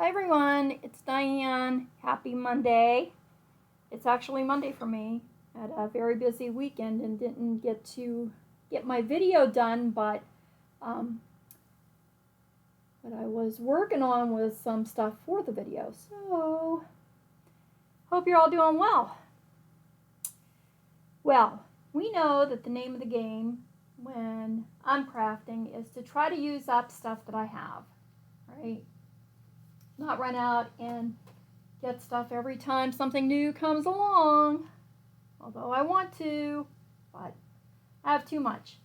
Hi everyone, it's Diane. Happy Monday. It's actually Monday for me. I had a very busy weekend and didn't get to get my video done, but what I was working on was some stuff for the video. So, hope you're all doing well. Well, we know that the name of the game when I'm crafting is to try to use up stuff that I have, right? Not run out and get stuff every time something new comes along. Although I want to, but I have too much.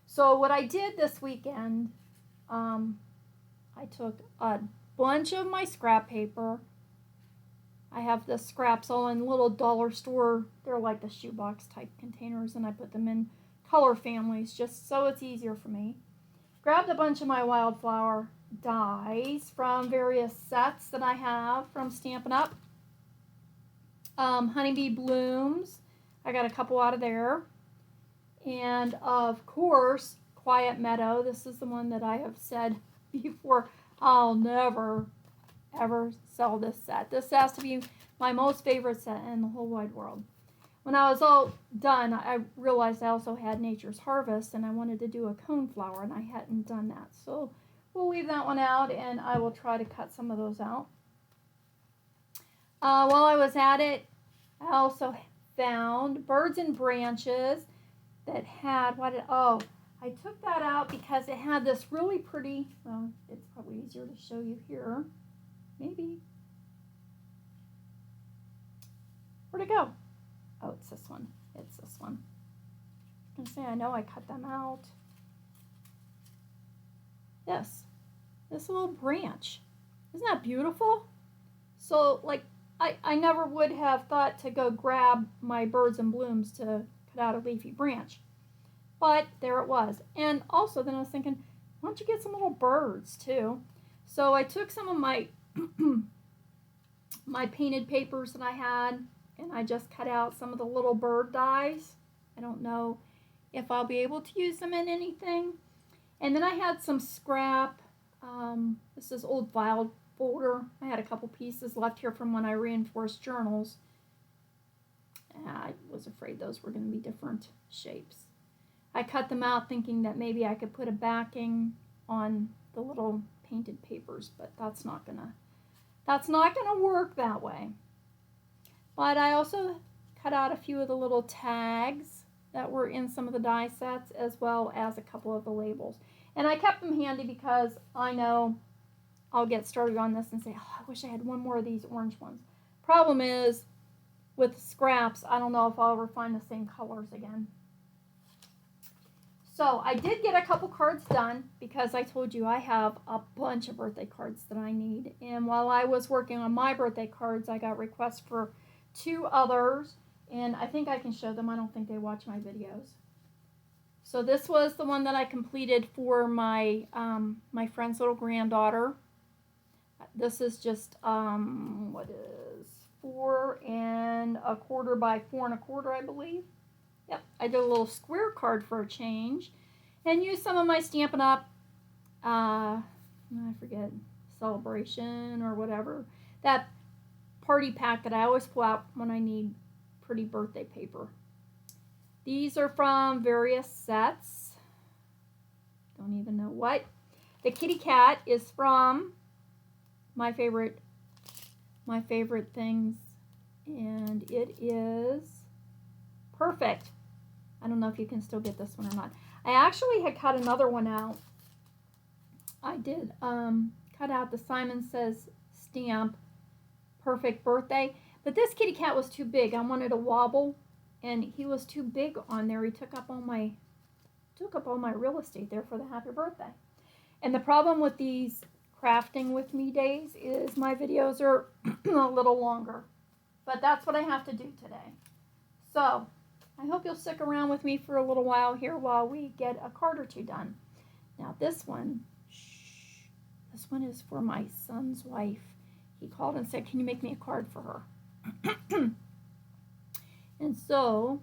So what I did this weekend, I took a bunch of my scrap paper. I have the scraps all in little dollar store. They're like the shoebox type containers, and I put them in color families just so it's easier for me. Grabbed a bunch of my Wildflower dies from various sets that I have from Stampin Up. Honeybee blooms. I got a couple out of there. And of course, Quiet Meadow. This is the one that I have said before. I'll never, ever sell this set. This has to be my most favorite set in the whole wide world. When I was all done, I realized I also had Nature's Harvest, and I wanted to do a coneflower, and I hadn't done that. So we'll leave that one out, and I will try to cut some of those out. While I was at it, I also found Birds and Branches that had, I took that out because it had this really pretty, well, it's probably easier to show you here. Maybe. Where'd it go? Oh, it's this one. It's this one. I can say I know I cut them out. This little branch. Isn't that beautiful? So, like, I never would have thought to go grab my birds and blooms to cut out a leafy branch. But there it was. And also then I was thinking, why don't you get some little birds too? So I took some of my my painted papers that I had, and I just cut out some of the little bird dies. I don't know if I'll be able to use them in anything. And then I had some scrap. This is old file folder. I had a couple pieces left here from when I reinforced journals. I was afraid those were going to be different shapes. I cut them out thinking that maybe I could put a backing on the little painted papers, but that's not gonna work that way. But I also cut out a few of the little tags that were in some of the die sets, as well as a couple of the labels. And I kept them handy because I know I'll get started on this and say, oh, I wish I had one more of these orange ones. Problem is, with scraps, I don't know if I'll ever find the same colors again. So I did get a couple cards done because I told you I have a bunch of birthday cards that I need. And while I was working on my birthday cards, I got requests for 2 others. And I think I can show them. I don't think they watch my videos. So this was the one that I completed for my my friend's little granddaughter. This is just, 4 1/4 by 4 1/4, I believe. Yep, I did a little square card for a change, and used some of my Stampin Up, I forget, Celebration or whatever, that party pack that I always pull out when I need pretty birthday paper. These are from various sets. Don't even know what. The kitty cat is from my favorite things, and it is Perfect. I don't know if you can still get this one or not. I actually had cut another one out. I did cut out the Simon Says stamp Perfect Birthday, but this kitty cat was too big. I wanted a wobble, and he was too big on there. He took up all my real estate there for the happy birthday. And the problem with these crafting with me days is my videos are a little longer, but that's what I have to do today. So I hope you'll stick around with me for a little while here while we get a card or two done. Now this one is for my son's wife. He called and said, can you make me a card for her? And so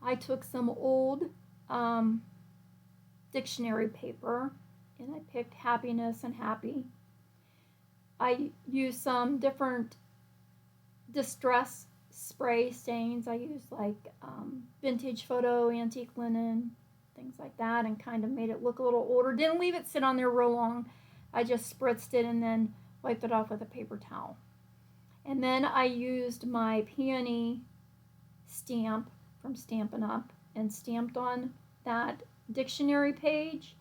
I took some old dictionary paper, and I picked happiness and happy. I use some different distress spray stains. I use like vintage photo, antique linen, things like that, and kind of made it look a little older. Didn't leave it sit on there real long. I just spritzed it and then wiped it off with a paper towel. And then I used my peony stamp from Stampin' Up and stamped on that dictionary page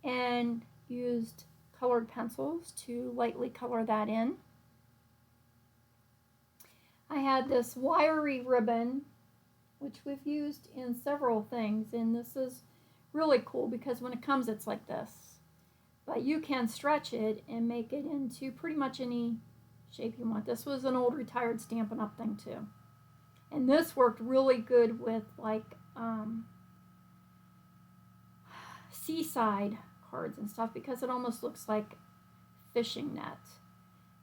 and used colored pencils to lightly color that in. I had this wiry ribbon, which we've used in several things, and this is really cool because when it comes it's like this. But you can stretch it and make it into pretty much any shape you want. This was an old retired Stampin' Up thing too. And this worked really good with like seaside cards and stuff because it almost looks like fishing net.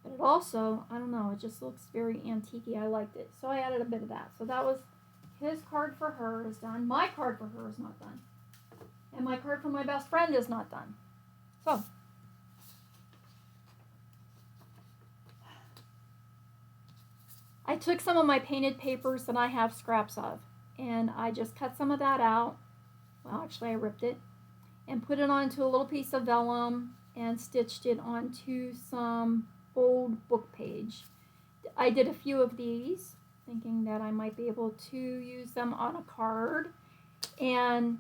But it also, I don't know, it just looks very antique-y. I liked it. So I added a bit of that. So that was his card for her is done. My card for her is not done. And my card for my best friend is not done. So I took some of my painted papers that I have scraps of, and I just cut some of that out. Well, actually I ripped it and put it onto a little piece of vellum and stitched it onto some old book page. I did a few of these thinking that I might be able to use them on a card. And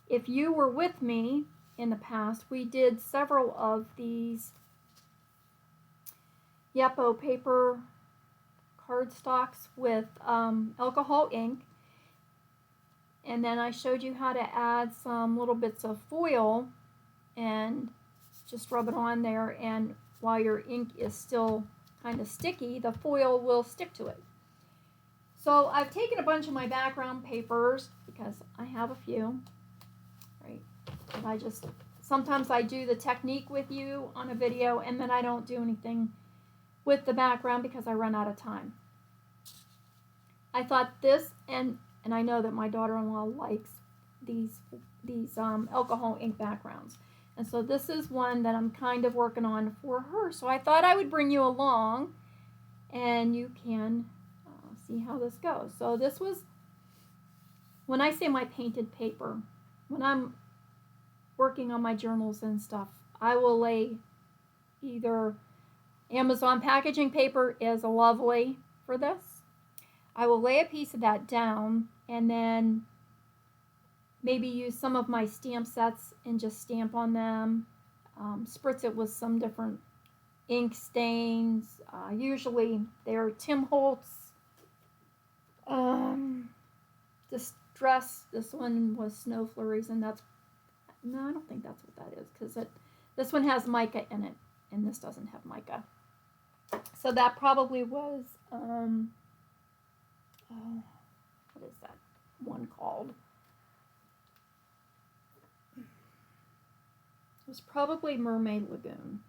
if you were with me in the past, we did several of these Yepo paper cardstocks with alcohol ink, and then I showed you how to add some little bits of foil and just rub it on there, and while your ink is still kind of sticky, the foil will stick to it. So I've taken a bunch of my background papers because I have a few, right? And I just, sometimes I do the technique with you on a video and then I don't do anything with the background because I run out of time. I thought this, and I know that my daughter-in-law likes these alcohol ink backgrounds. And so this is one that I'm kind of working on for her. So I thought I would bring you along and you can see how this goes. So this was, when I say my painted paper, when I'm working on my journals and stuff, I will lay either Amazon packaging paper is lovely for this. I will lay a piece of that down and then maybe use some of my stamp sets and just stamp on them. Spritz it with some different ink stains. Usually they're Tim Holtz Distress. This one was Snow Flurries, and that's, no, I don't think that's what that is, because this one has mica in it and this doesn't have mica. So that probably was what is that one called? It was probably Mermaid Lagoon.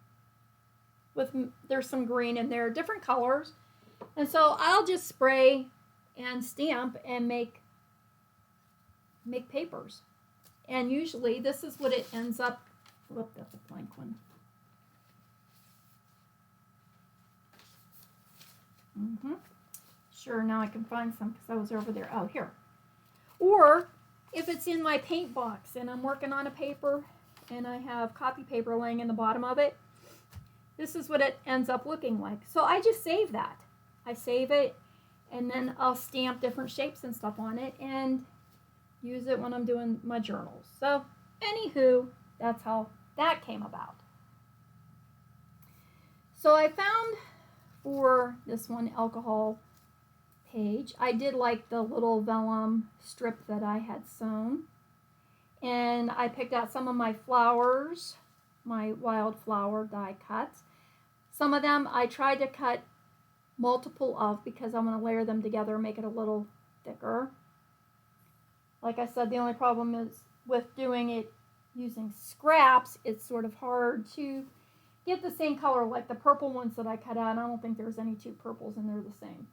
There's some green in there, different colors. And so I'll just spray and stamp and make papers. And usually this is what it ends up. Whoop, that's a blank one. Sure, now I can find some because I was over there. Oh, here. Or if it's in my paint box and I'm working on a paper and I have copy paper laying in the bottom of it, this is what it ends up looking like. So I just save that. I save it and then I'll stamp different shapes and stuff on it and use it when I'm doing my journals. So anywho, that's how that came about. So I found for this one alcohol page, I did like the little vellum strip that I had sewn, and I picked out some of my flowers, my wildflower die cuts. Some of them I tried to cut multiple of because I'm going to layer them together and make it a little thicker. Like I said, the only problem is with doing it using scraps, it's sort of hard to get the same color. Like the purple ones that I cut out, I don't think there's any two purples and they're the same.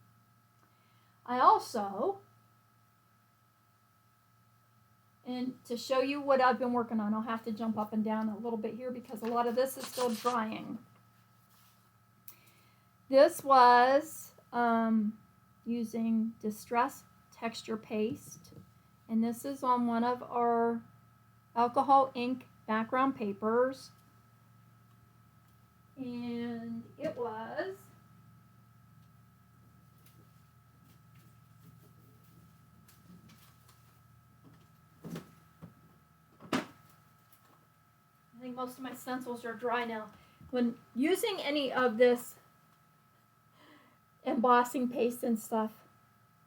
I also, and to show you what I've been working on, I'll have to jump up and down a little bit here because a lot of this is still drying. This was using Distress Texture Paste, and this is on one of our alcohol ink background papers, and it was I think most of my stencils are dry now. When using any of this embossing paste and stuff,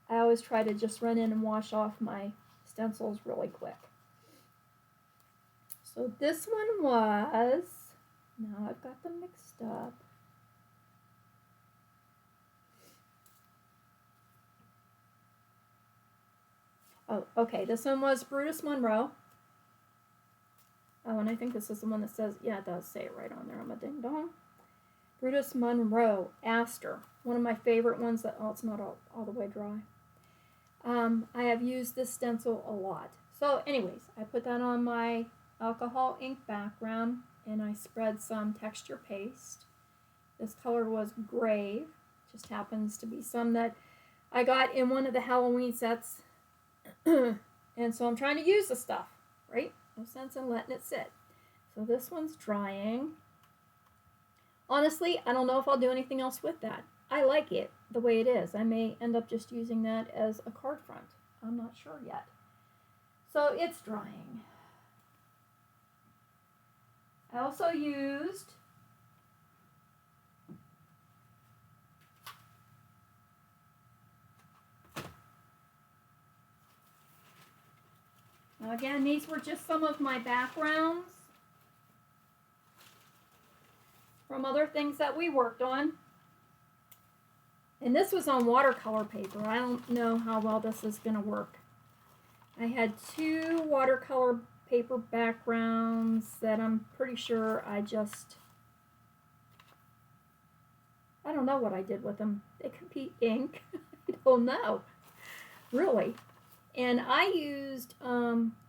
I always try to just run in and wash off my stencils really quick. So this one was, now I've got them mixed up. Oh, okay, this one was Brutus Monroe. Oh, and I think this is the one that says, yeah, it does say it right on there. I'm a ding dong. Brutus Monroe Aster, one of my favorite ones that, oh, it's not all the way dry. I have used this stencil a lot. So anyways, I put that on my alcohol ink background and I spread some texture paste. This color was Grave. Just happens to be some that I got in one of the Halloween sets. And so I'm trying to use the stuff, right? No sense in letting it sit. So this one's drying. Honestly, I don't know if I'll do anything else with that. I like it the way it is. I may end up just using that as a card front. I'm not sure yet. So it's drying. I also used now again, these were just some of my backgrounds from other things that we worked on. And this was on watercolor paper. I don't know how well this is going to work. I had 2 watercolor paper backgrounds that I'm pretty sure I don't know what I did with them. They could be ink. I don't know. Really. And I used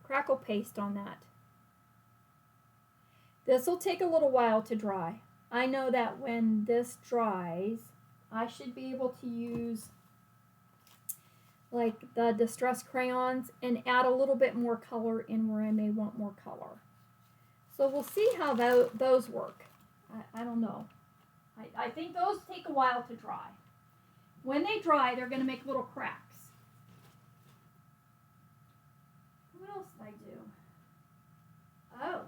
crackle paste on that. This will take a little while to dry. I know that when this dries, I should be able to use like the Distress crayons and add a little bit more color in where I may want more color. So we'll see how those work. I don't know. I think those take a while to dry. When they dry, they're going to make little cracks. What else did I do? Oh.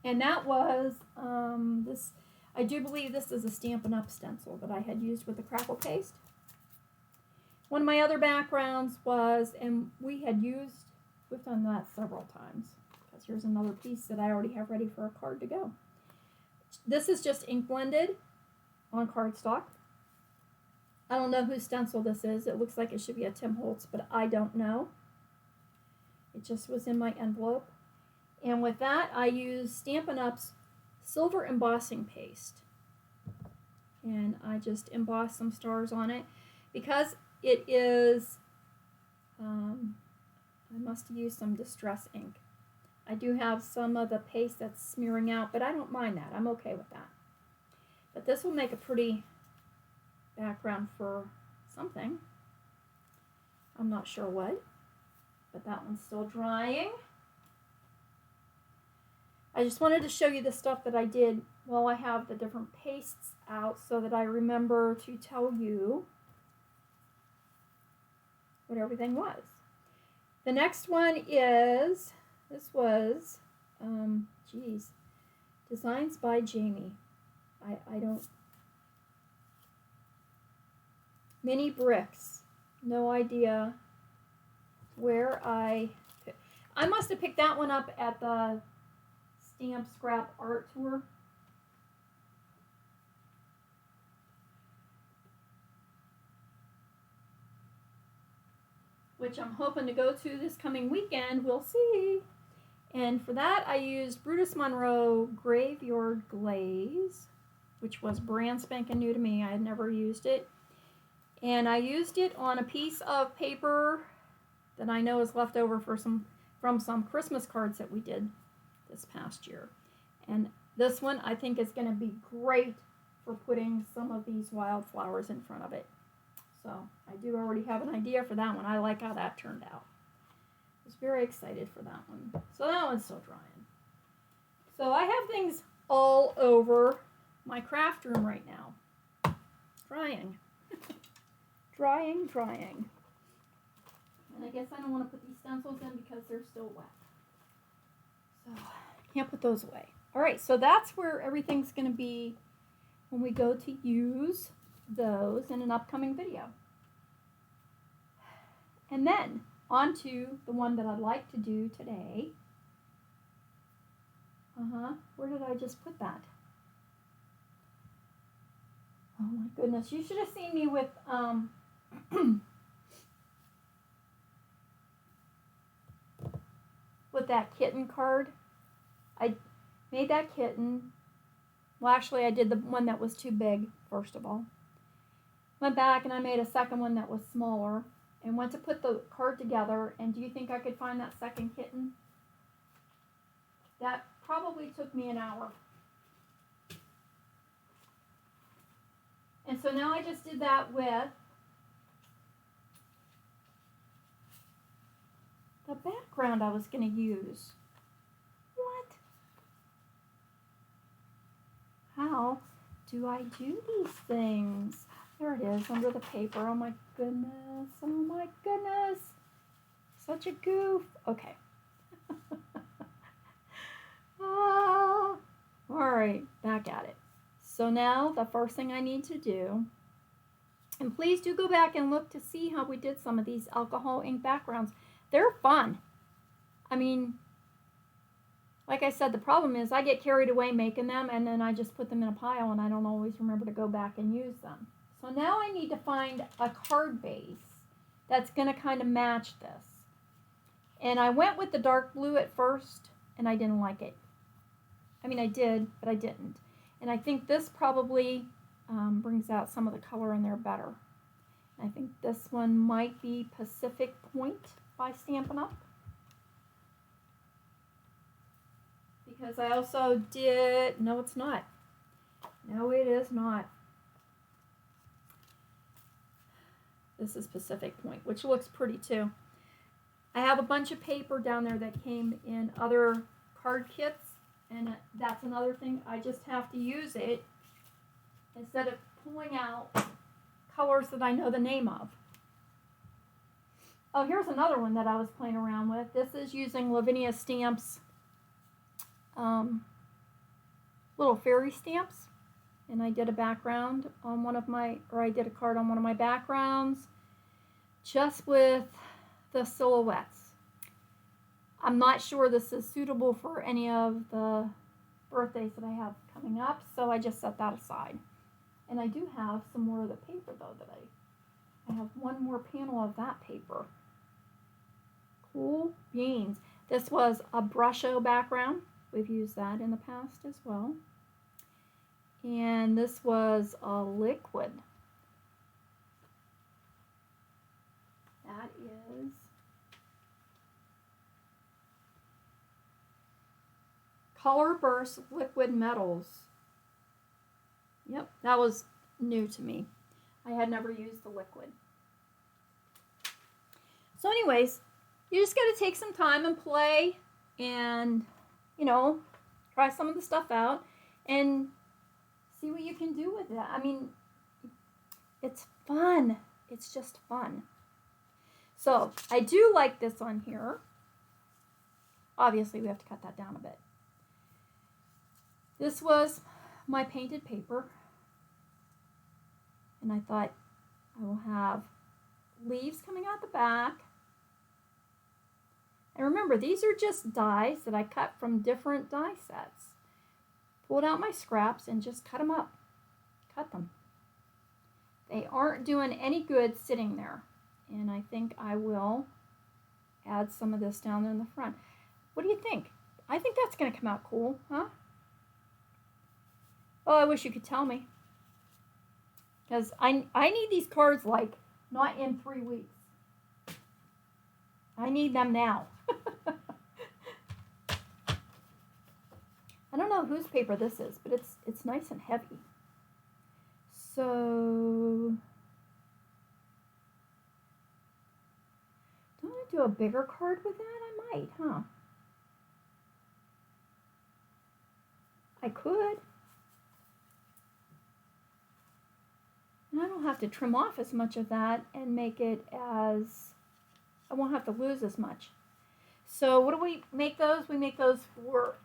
And that was this. I do believe this is a Stampin' Up stencil that I had used with the crackle paste. One of my other backgrounds was, and we've done that several times, because here's another piece that I already have ready for a card to go. This is just ink blended on cardstock. I don't know whose stencil this is. It looks like it should be a Tim Holtz, but I don't know. It just was in my envelope. And with that, I used Stampin' Up's silver embossing paste. And I just embossed some stars on it. Because it is, I must have used some Distress ink. I do have some of the paste that's smearing out, but I don't mind that. I'm okay with that. But this will make a pretty background for something. I'm not sure what, but that one's still drying. I just wanted to show you the stuff that I did while I have the different pastes out so that I remember to tell you what everything was. The next one is, this was, Designs by Jamie. I don't, Mini Bricks. No idea where I must have picked that one up at the Stamp Scrap Art Tour. Which I'm hoping to go to this coming weekend. We'll see. And for that, I used Brutus Monroe Graveyard Glaze, which was brand spanking new to me. I had never used it. And I used it on a piece of paper that I know is left over from some Christmas cards that we did this past year. And this one I think is going to be great for putting some of these wildflowers in front of it. So I do already have an idea for that one. I like how that turned out. I was very excited for that one. So that one's still drying. So I have things all over my craft room right now. Drying. Drying. And I guess I don't want to put these stencils in because they're still wet. So can't put those away. All right, so that's where everything's going to be when we go to use those in an upcoming video. And then on to the one that I'd like to do today. Where did I just put that? Oh my goodness, you should have seen me with with that kitten card. I made that kitten. Well, actually, I did the one that was too big, first of all. Went back and I made a second one that was smaller and went to put the card together. And do you think I could find that second kitten? That probably took me an hour. And so now I just did that with the background I was going to use. What? How do I do these things? There it is, under the paper. Oh my goodness. Oh my goodness. Such a goof. Okay. All right, back at it. So now the first thing I need to do, and please do go back and look to see how we did some of these alcohol ink backgrounds. They're fun. I mean, like I said, the problem is I get carried away making them and then I just put them in a pile and I don't always remember to go back and use them. So now I need to find a card base that's going to kind of match this. And I went with the dark blue at first and I didn't like it. I mean, I did, but I didn't. And I think this probably brings out some of the color in there better. I think this one might be Pacific Point by Stampin' Up. Because I also did, no it's not. No it is not. This is Pacific Point, which looks pretty too. I have a bunch of paper down there that came in other card kits. And that's another thing, I just have to use it instead of pulling out colors that I know the name of. Oh, here's another one that I was playing around with. This is using Lavinia Stamps, little fairy stamps. And I did a background on one of my, or I did a card on one of my backgrounds just with the silhouettes. I'm not sure this is suitable for any of the birthdays that I have coming up, so I just set that aside. And I do have some more of the paper, though, that I have one more panel of that paper. Cool beans. This was a Brusho background. We've used that in the past as well. And this was a liquid. That is Color Burst Liquid Metals. Yep, that was new to me. I had never used the liquid. So anyways, you just got to take some time and play and, you know, try some of the stuff out and see what you can do with it. I mean, it's fun. It's just fun. So I do like this on here. Obviously, we have to cut that down a bit. This was my painted paper, and I thought I will have leaves coming out the back. And remember, these are just dies that I cut from different die sets. Pulled out my scraps and just cut them up. Cut them. They aren't doing any good sitting there, and I think I will add some of this down there in the front. What do you think? I think that's going to come out cool, huh? Oh, I wish you could tell me. Because I need these cards, like, not in 3 weeks. I need them now. I don't know whose paper this is, but it's nice and heavy. So, don't I do a bigger card with that? I might, huh? I could. And I don't have to trim off as much of that and make it as, I won't have to lose as much. So what do we make those? We make those for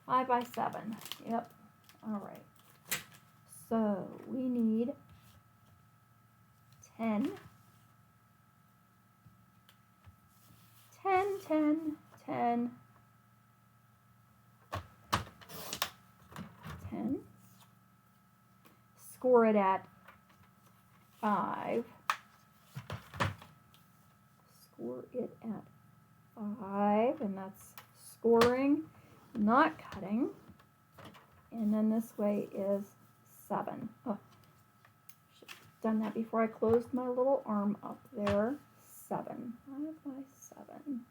5 by 7. Yep. All right. So we need 10, 10, 10, 10, 10. Score it at 5. Score it at 5, and that's scoring, not cutting. And then this way is 7. Oh, should have done that before I closed my little arm up there. 7. 5 by 7.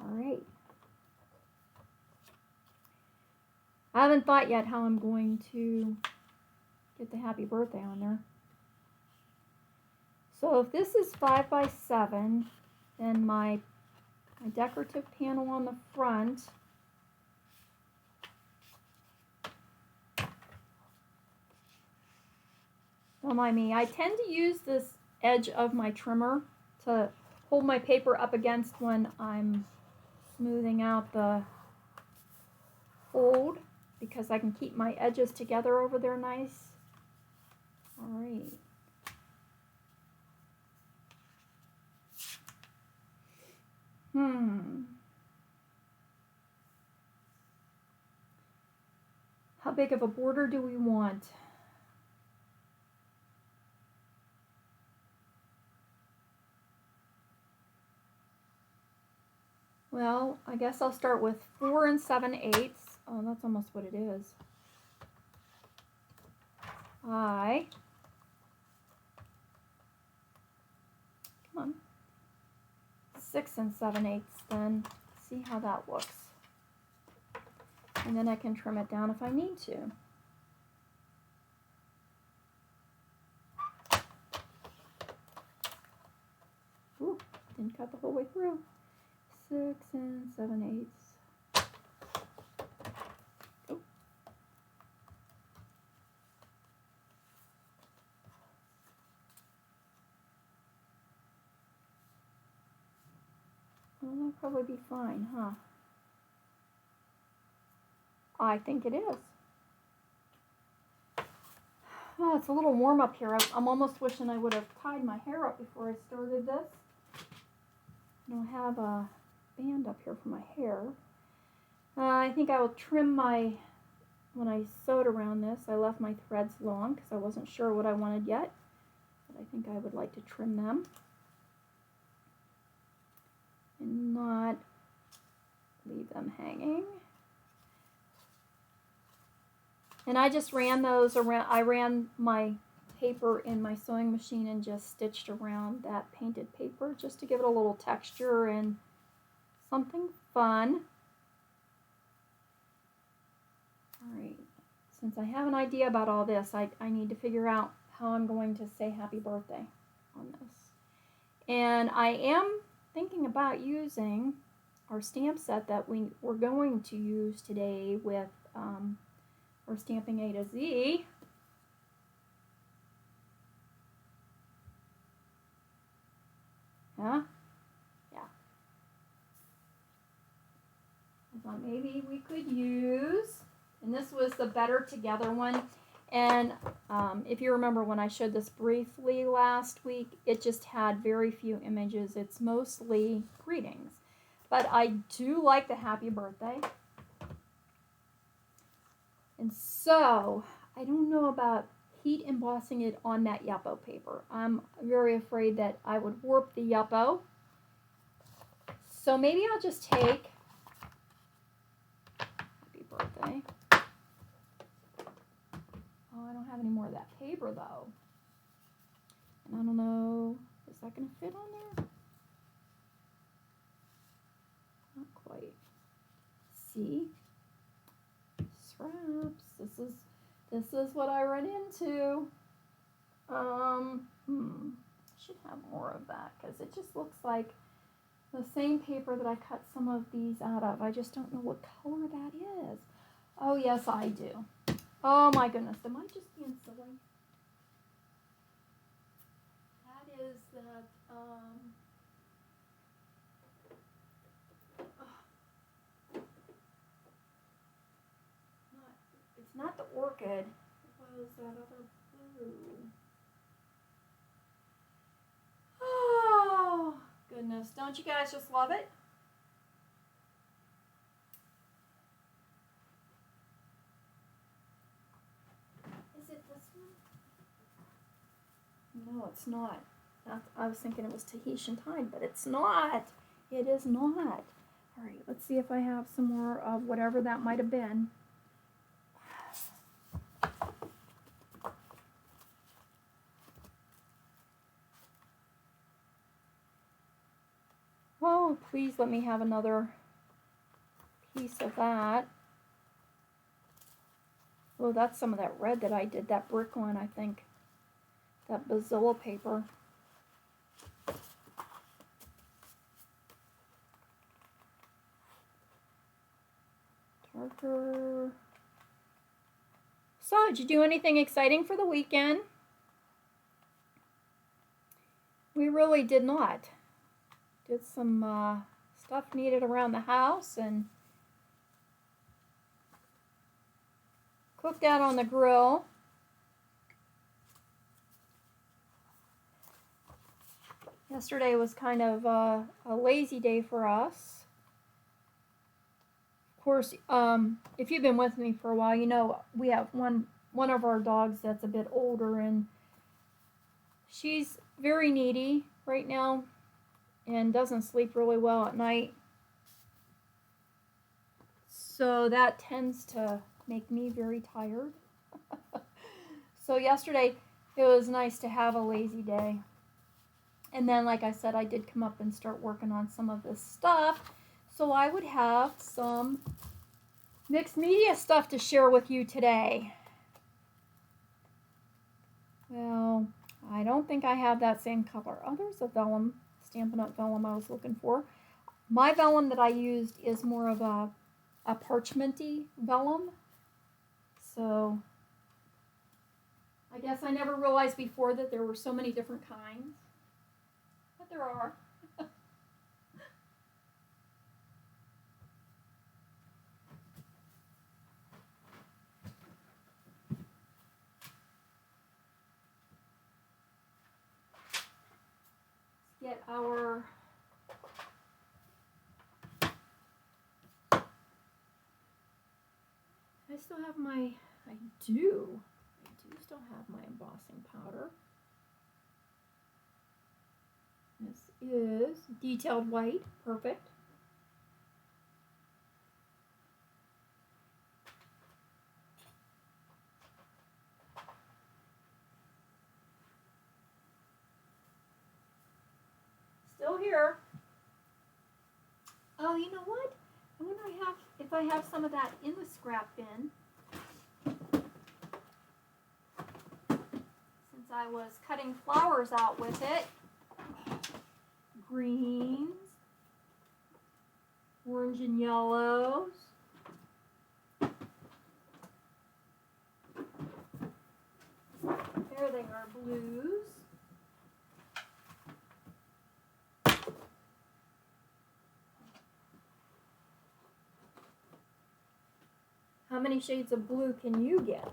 All right. I haven't thought yet how I'm going to get the happy birthday on there. So if this is 5 by 7, then my decorative panel on the front don't mind me. I tend to use this edge of my trimmer to hold my paper up against when I'm smoothing out the fold, because I can keep my edges together over there nice. All right. How big of a border do we want? Well, I guess I'll start with 4 7/8. Oh, that's almost what it is. Come on. 6 7/8 then. See how that looks. And then I can trim it down if I need to. Ooh, didn't cut the whole way through. 6 7/8. Oh. Well, that'll probably be fine, huh? I think it is. Oh, it's a little warm up here. I'm almost wishing I would have tied my hair up before I started this. I don't have a band up here for my hair. I think I will trim when I sewed around this, I left my threads long because I wasn't sure what I wanted yet. But I think I would like to trim them and not leave them hanging. And I just ran those around. I ran my paper in my sewing machine and just stitched around that painted paper just to give it a little texture and something fun. All right, since I have an idea about all this, I need to figure out how I'm going to say happy birthday on this. And I am thinking about using our stamp set that we're going to use today with our Stamping A to Z. Huh? Yeah. I thought maybe we could use, and this was the Better Together one. And if you remember when I showed this briefly last week, it just had very few images. It's mostly greetings. But I do like the happy birthday. And so, I don't know about heat embossing it on that Yupo paper. I'm very afraid that I would warp the Yupo. So maybe I'll just take happy birthday. Oh, I don't have any more of that paper though. And I don't know, is that going to fit on there? quite see. Scraps. This is what I run into. Should have more of that because it just looks like the same paper that I cut some of these out of. I just don't know what color that is. Oh, yes, I do. Oh, my goodness. Am I just being silly? That is that, it's not the orchid. It was that other blue. Oh, goodness. Don't you guys just love it? Is it this one? No, it's not. I was thinking it was Tahitian Tide, but it's not. It is not. All right, let's see if I have some more of whatever that might have been. Oh, please let me have another piece of that. Oh, that's some of that red that I did, that brick one, I think. That Bazilla paper. Darker. So, did you do anything exciting for the weekend? We really did not. Did some stuff needed around the house and cooked out on the grill. Yesterday was kind of a lazy day for us. Of course, if you've been with me for a while, you know we have one of our dogs that's a bit older, and she's very needy right now and doesn't sleep really well at night. So that tends to make me very tired. So yesterday it was nice to have a lazy day. And then, like I said, I did come up and start working on some of this stuff. So I would have some mixed media stuff to share with you today. Well, I don't think I have that same color. Oh, there's a vellum, Stampin' Up vellum I was looking for. My vellum that I used is more of a parchmenty vellum. So I guess I never realized before that there were so many different kinds. But there are. Let's get our I do still have my embossing powder. This is detailed white, perfect. Still here. Oh, you know what? I wonder if I have some of that in the scrap bin. Since I was cutting flowers out with it. Greens, orange and yellows. There they are, blues. How many shades of blue can you get?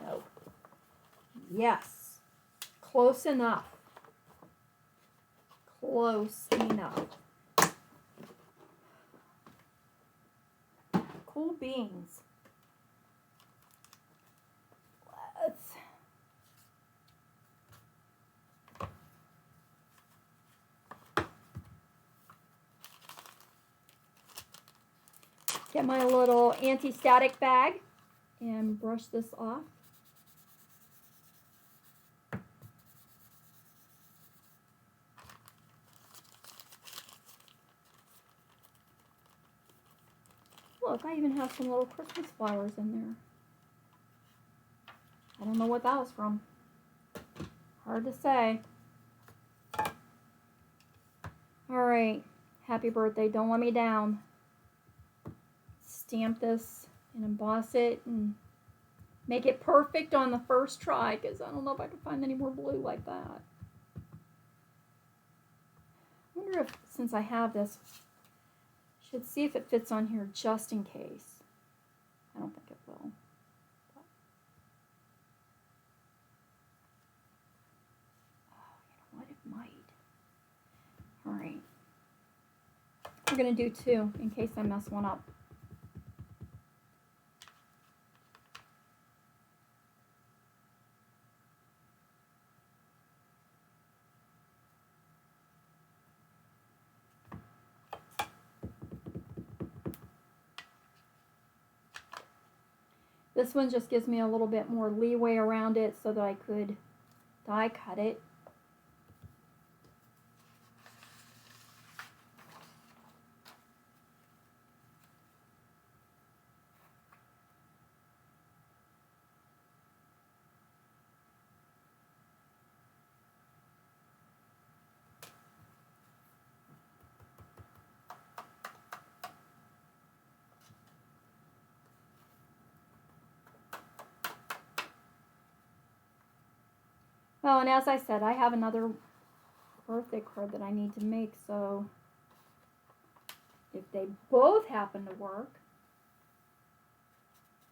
No. Yes. Close enough. Close enough. Cool beans. Let's Get my little anti-static bag and brush this off. Look, I even have some little Christmas flowers in there. I don't know what that was from. Hard to say. Alright, happy birthday, don't let me down. Stamp this and emboss it and make it perfect on the first try, because I don't know if I can find any more blue like that. I wonder if, since I have this, I should see if it fits on here just in case. I don't think it will. Oh, you know what? It might. Alright. I'm going to do two in case I mess one up. This one just gives me a little bit more leeway around it so that I could die cut it. Oh, and as I said, I have another birthday card that I need to make, so if they both happen to work,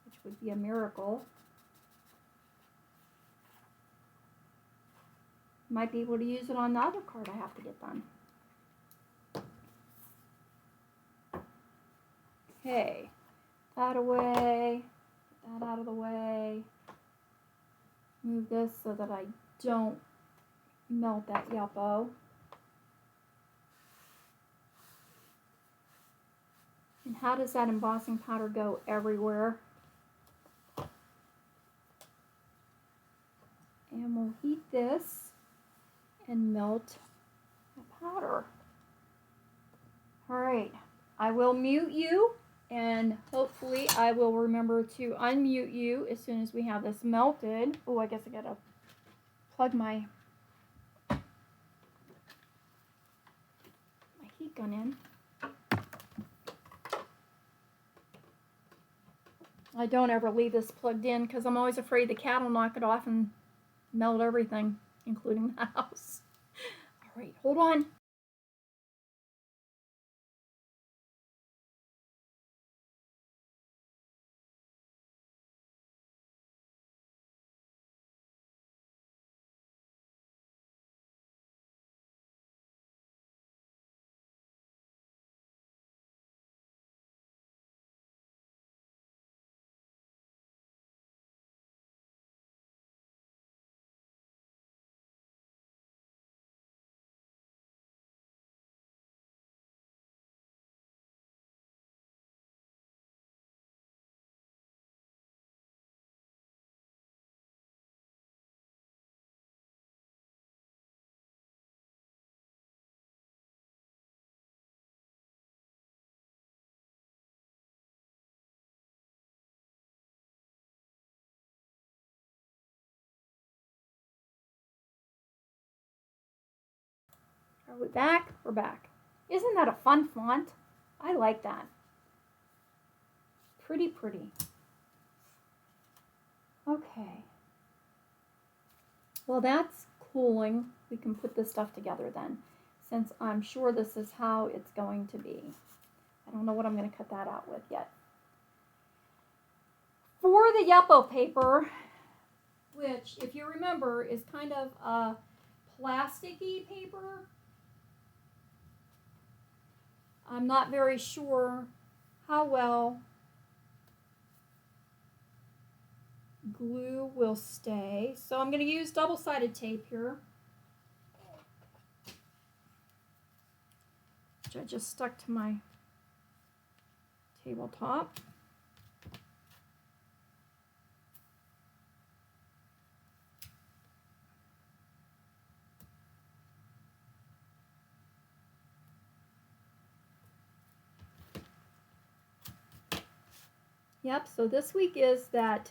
which would be a miracle, might be able to use it on the other card I have to get done. Okay, that away, get that out of the way. Move this so that I don't melt that yellow. And how does that embossing powder go everywhere? And we'll heat this and melt the powder. All right, I will mute you, and hopefully I will remember to unmute you as soon as we have this melted. Oh, I guess I gotta plug my heat gun in. I don't ever leave this plugged in because I'm always afraid the cat will knock it off and melt everything, including the house. All right, hold on. Are we back? We're back. Isn't that a fun font? I like that. Pretty, pretty. Okay. Well, that's cooling. We can put this stuff together then, since I'm sure this is how it's going to be. I don't know what I'm going to cut that out with yet. For the yellow paper, which, if you remember, is kind of a plasticky paper, I'm not very sure how well glue will stay. So I'm going to use double-sided tape here, which I just stuck to my tabletop. Yep, so this week is that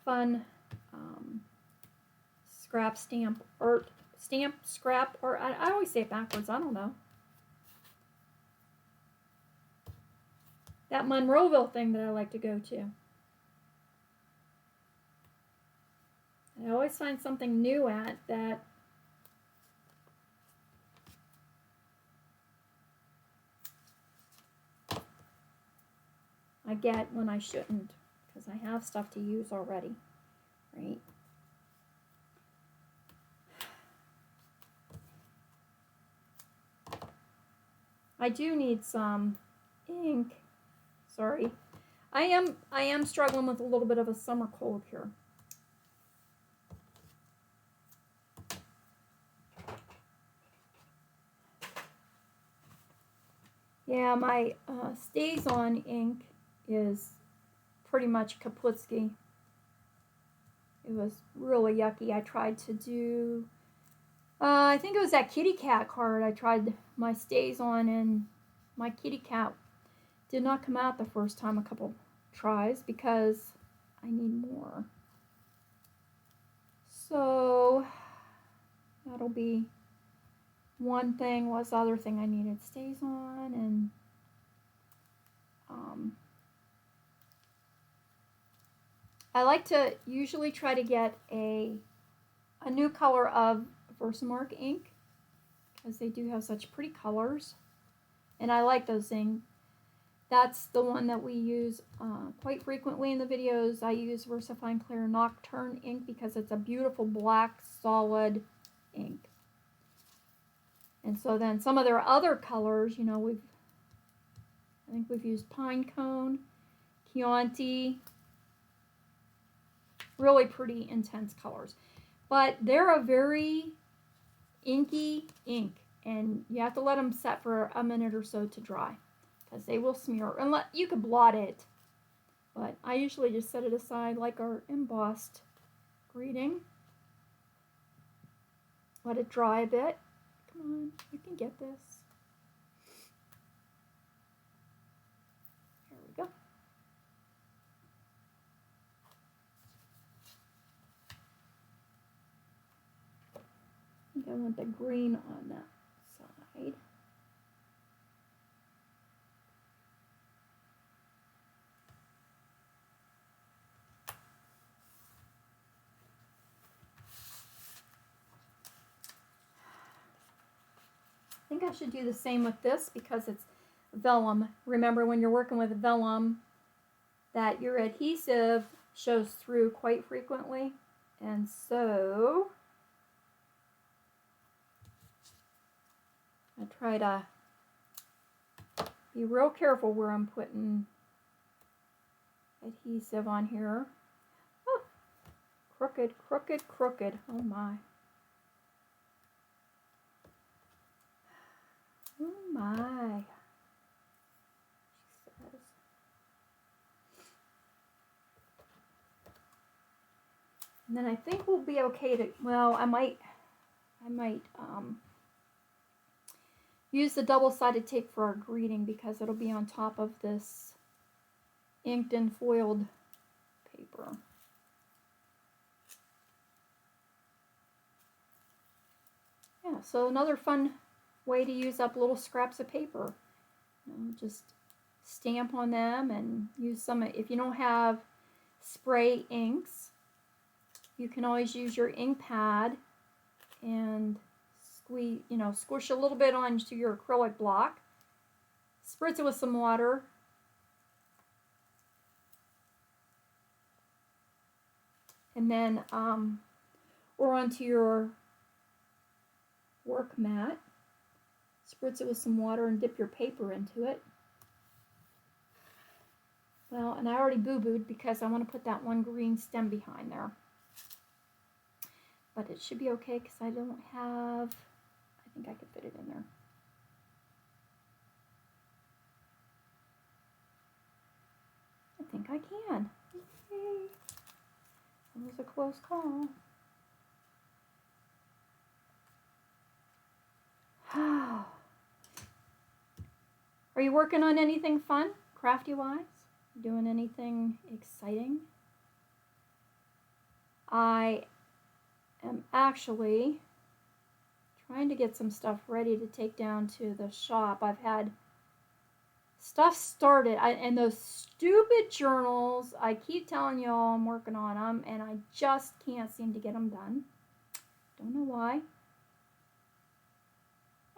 fun scrap stamp art, stamp scrap, or I always say it backwards, I don't know. That Monroeville thing that I like to go to. I always find something new at that I get when I shouldn't, because I have stuff to use already, right? I do need some ink. Sorry. I am struggling with a little bit of a summer cold here. Yeah, my Stays On ink is pretty much Kaputsky. It was really yucky. I tried to do, I think it was that kitty cat card. I tried my Stays On, and my kitty cat did not come out the first time, a couple tries, because I need more. So that'll be one thing. Was the other thing I needed Stays On, and I like to usually try to get a new color of Versamark ink, because they do have such pretty colors, and I like those things. That's the one that we use quite frequently in the videos. I use VersaFine Clear Nocturne ink because it's a beautiful black solid ink. And so then some of their other colors, you know, I think we've used Pine Cone, Chianti, really pretty intense colors. But they're a very inky ink, and you have to let them set for a minute or so to dry, because they will smear. And you could blot it, but I usually just set it aside like our embossed greeting. Let it dry a bit. Come on, you can get this. There we go. I think I want the green on that side. I think I should do the same with this because it's vellum. Remember, when you're working with vellum, that your adhesive shows through quite frequently. And so I try to be real careful where I'm putting adhesive on here. Oh, crooked, crooked, crooked. Oh my. Oh my. She says. And then I think we'll be okay to, well, I might use the double-sided tape for our greeting, because it'll be on top of this inked and foiled paper. Yeah, so another fun way to use up little scraps of paper. You know, just stamp on them and use some. If you don't have spray inks, you can always use your ink pad and squeeze, you know, squish a little bit onto your acrylic block, spritz it with some water, and then or onto your work mat, spritz it with some water and dip your paper into it. Well, and I already boo-booed because I want to put that one green stem behind there. But it should be okay because I don't have, I think I could fit it in there. think I can. Yay. It was a close call. Are you working on anything fun, crafty-wise? Doing anything exciting? I am actually trying to get some stuff ready to take down to the shop. I've had stuff started, and those stupid journals, I keep telling y'all I'm working on them, and I just can't seem to get them done. Don't know why.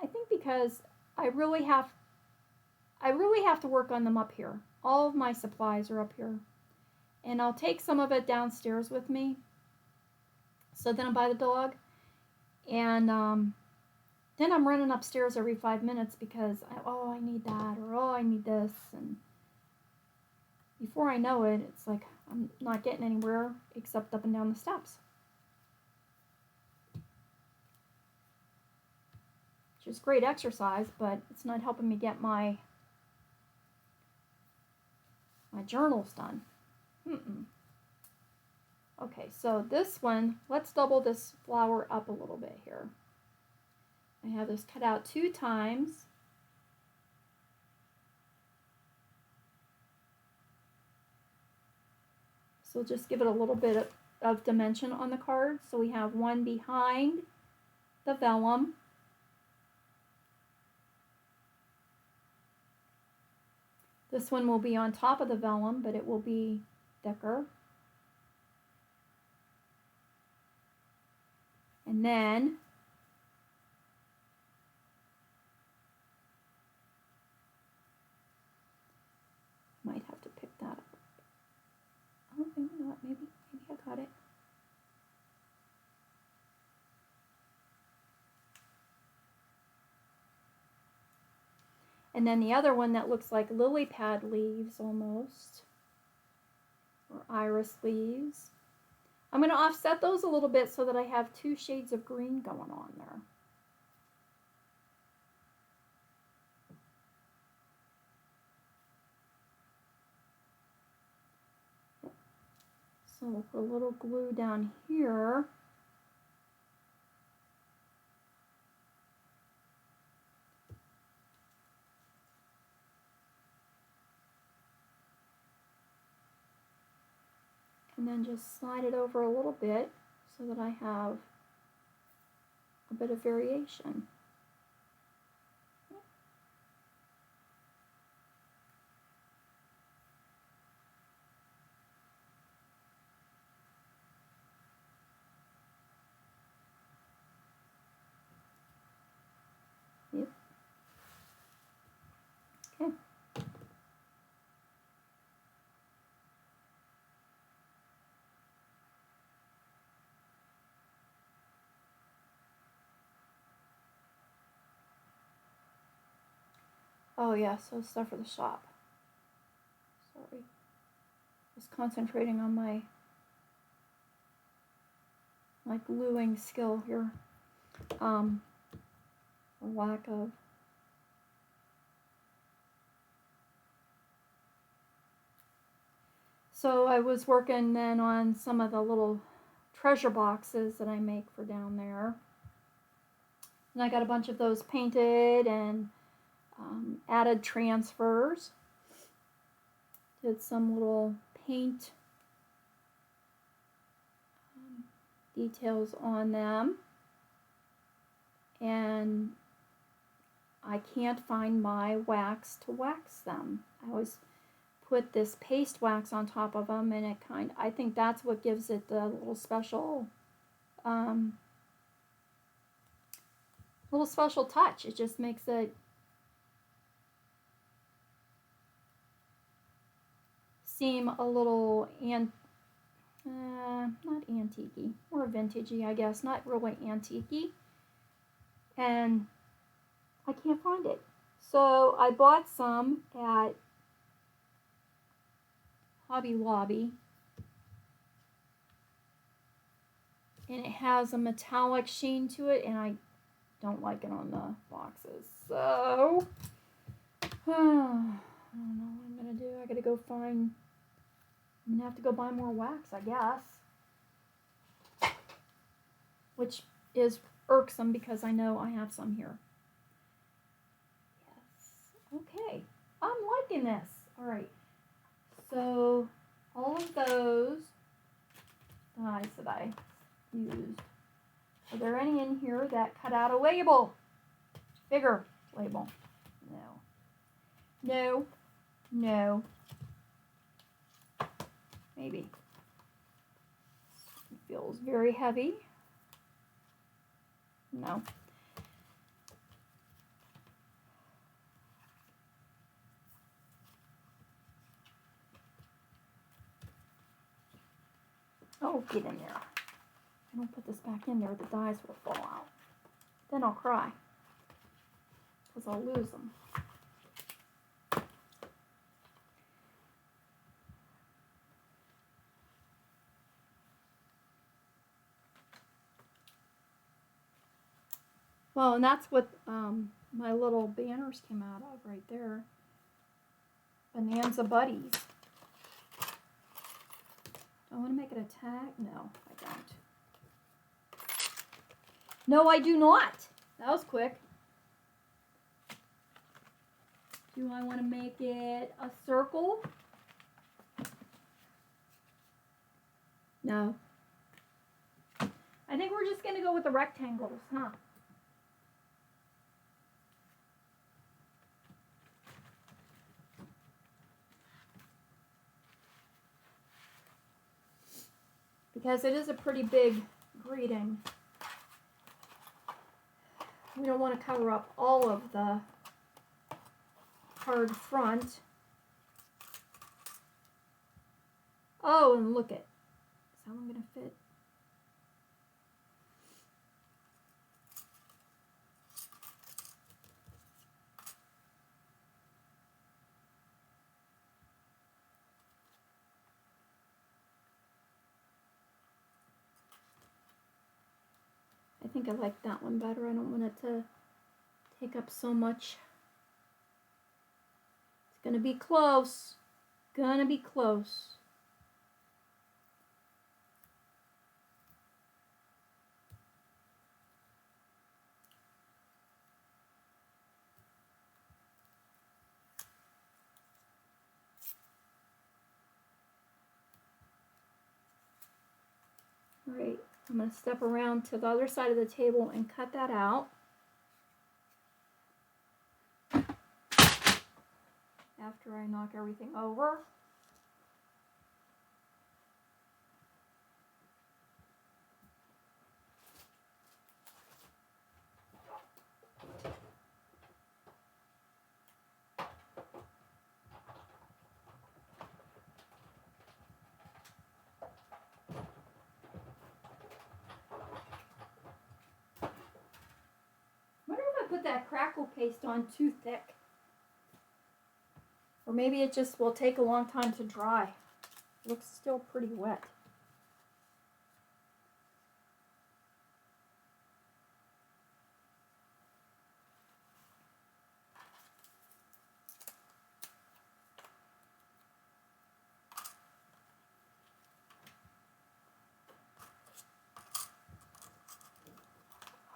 I think because I really have to work on them up here. All of my supplies are up here. And I'll take some of it downstairs with me. So then I'm by the dog. And then I'm running upstairs every 5 minutes because, I need that, or I need this. And before I know it, it's like I'm not getting anywhere except up and down the steps. Which is great exercise, but it's not helping me get my journals done. Okay, so this one, let's double this flower up a little bit here. I have this cut out 2 times. So just give it a little bit of dimension on the card. So we have one behind the vellum. This one will be on top of the vellum, but it will be thicker. And then might have to pick that up. Oh, maybe not. Maybe I got it. And then the other one that looks like lily pad leaves almost, or iris leaves. I'm going to offset those a little bit so that I have 2 shades of green going on there. So we'll put a little glue down here. And then just slide it over a little bit so that I have a bit of variation. Yep. Okay. Oh yeah, so stuff for the shop. Sorry. Just concentrating on my gluing skill here. A lack of. So I was working then on some of the little treasure boxes that I make for down there. And I got a bunch of those painted and added transfers. Did some little paint details on them. And I can't find my wax to wax them. I always put this paste wax on top of them, and I think that's what gives it the little special touch. It just makes it seem a little not antique-y, more vintage-y, I guess, not really antique-y. And I can't find it. So I bought some at Hobby Lobby. And it has a metallic sheen to it, and I don't like it on the boxes. So, I don't know what I'm going to do. I got to go find I'm gonna have to go buy more wax, I guess. Which is irksome because I know I have some here. Yes. Okay. I'm liking this. All right. So all of those dies that I used, are there any in here that cut out a label? Bigger label? No. No. No. Maybe. It feels very heavy. No. Oh, get in there. I don't put this back in there, the dies will fall out. Then I'll cry, because I'll lose them. Well, and that's what my little banners came out of right there. Bonanza Buddies. Do I want to make it a tag? No, I don't. No, I do not. That was quick. Do I want to make it a circle? No. I think we're just going to go with the rectangles, huh? Because it is a pretty big greeting. We don't want to cover up all of the card front. Oh, and look it. Is that one going to fit? I think I like that one better. I don't want it to take up so much. It's gonna be close. Gonna be close. All right, I'm gonna step around to the other side of the table and cut that out. After I knock everything over. I wonder if I put that crackle paste on too thick. Or maybe it just will take a long time to dry. It looks still pretty wet.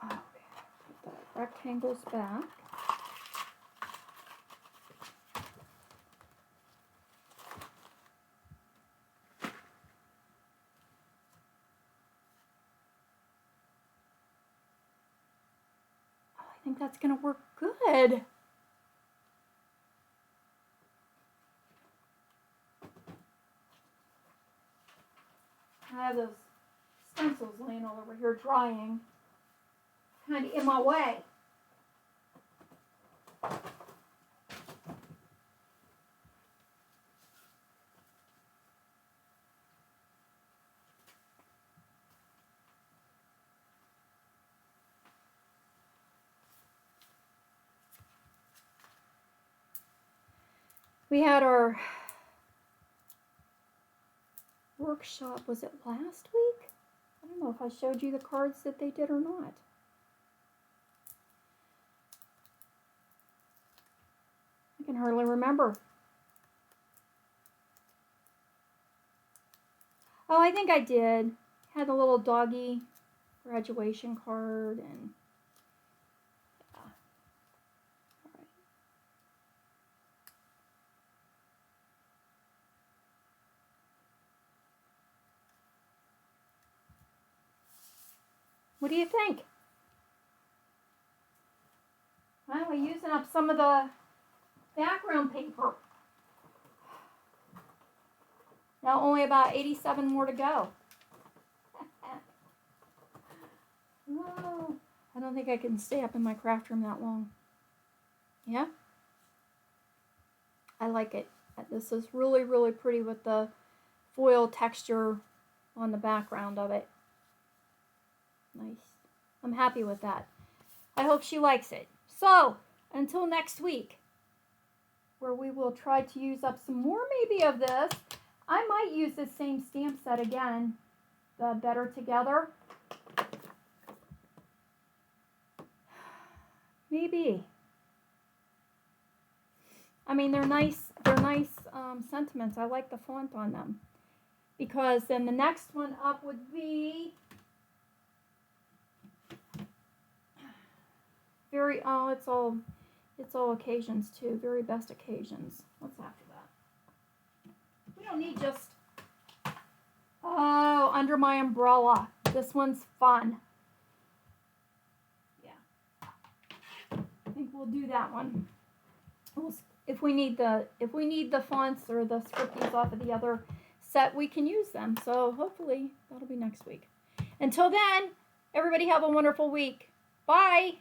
Okay, put the rectangles back. I think that's going to work good. I have those stencils laying all over here drying, kind of in my way. We had our workshop, was it last week? I don't know if I showed you the cards that they did or not. I can hardly remember. Oh, I think I did. Had a little doggy graduation card and yeah. All right. What do you think? Well, we're using up some of the background paper. Now only about 87 more to go. Oh, I don't think I can stay up in my craft room that long. Yeah? I like it. This is really, really pretty with the foil texture on the background of it. Nice. I'm happy with that. I hope she likes it. So, until next week, where we will try to use up some more maybe of this. I might use this same stamp set again, the Better Together. Maybe. I mean, they're nice sentiments. I like the font on them. Because then the next one up would be very, oh, it's all occasions too. Very best occasions. What's after that? We don't need just, oh, Under My Umbrella. This one's fun. Yeah. I think we'll do that one. If we need the fonts or the scripties off of the other set, we can use them. So hopefully that'll be next week. Until then, everybody have a wonderful week. Bye.